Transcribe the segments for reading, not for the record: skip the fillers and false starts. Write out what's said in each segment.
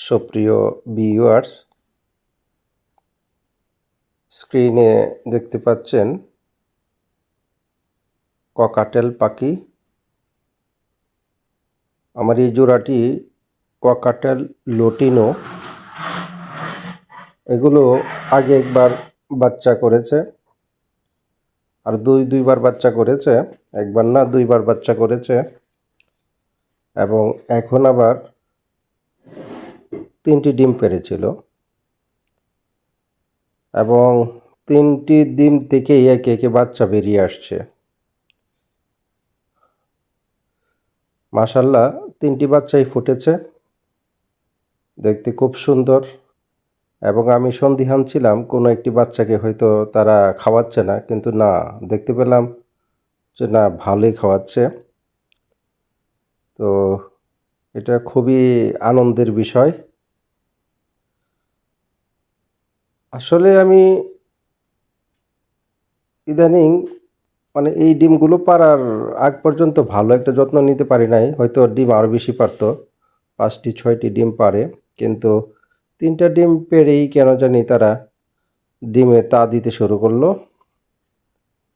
সুপ্রিয় ভিউয়ার্স, স্ক্রিনে দেখতে পাচ্ছেন ককাটেল পাখি। আমার এই জোড়াটি ককাটেল লুটিনো। এগুলো আগে একবার বাচ্চা করেছে, আর দুইবার বাচ্চা করেছে, একবার না দুইবার বাচ্চা করেছে, এবং এখন আবার 3টি ডিম পেড়েছিল, এবং 3টি ডিম থেকেই একে একে বাচ্চা বেরিয়ে আসছে। মাশাআল্লাহ, 3টি বাচ্চাই ফুটেছে, দেখতে খুব সুন্দর। এবং আমি সন্দিহান ছিলাম কোনো একটি বাচ্চাকে হয়তো তারা খাওয়াচ্ছে না, কিন্তু না, দেখতে পেলাম যে না, ভালোই খাওয়াচ্ছে। তো এটা খুবই আনন্দের বিষয়। আসলে আমি ইদানিং এই ডিমগুলো পাড়ার আগ পর্যন্ত ভালো একটা যত্ন নিতে পারি নাই। হয়তো ডিম আরও বেশি পারত, 5টি 6টি ডিম পারে, কিন্তু 3টা ডিম পেড়েই কেন জানি তারা ডিমে তা দিতে শুরু করলো।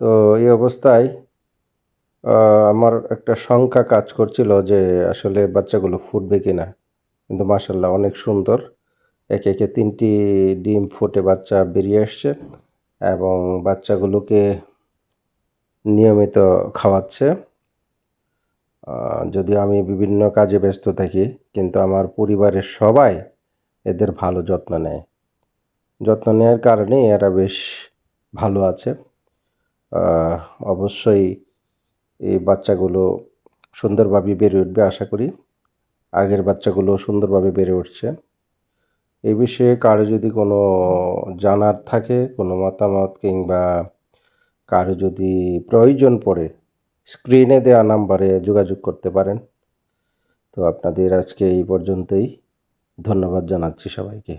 তো এই অবস্থায় আমার একটা শঙ্কা কাজ করছিল যে আসলে বাচ্চাগুলো ফুটবে কিনা, কিন্তু মাশাআল্লাহ অনেক সুন্দর। একে একে 3টি ডিম ফুটে বাচ্চা বেরিয়ে আসছে, এবং বাচ্চাগুলোকে নিয়মিত খাওয়াচ্ছে। যদিও আমি বিভিন্ন কাজে ব্যস্ত থাকি, কিন্তু আমার পরিবারের সবাই এদের ভালো যত্ন নেয়। যত্ন নেওয়ার কারণেই এরা বেশ ভালো আছে। অবশ্যই এই বাচ্চাগুলো সুন্দরভাবে বেড়ে উঠবে আশা করি। আগের বাচ্চাগুলো সুন্দরভাবে বেড়ে উঠছে। এই বিষয়ে কারো যদি কোনো জানার থাকে, কোনো মতামত, কিংবা কারো যদি প্রয়োজন পড়ে, স্ক্রিনে দেওয়া নাম্বারে যোগাযোগ করতে পারেন। তো আপনাদের আজকে এই পর্যন্তই। ধন্যবাদ জানাচ্ছি সবাইকে।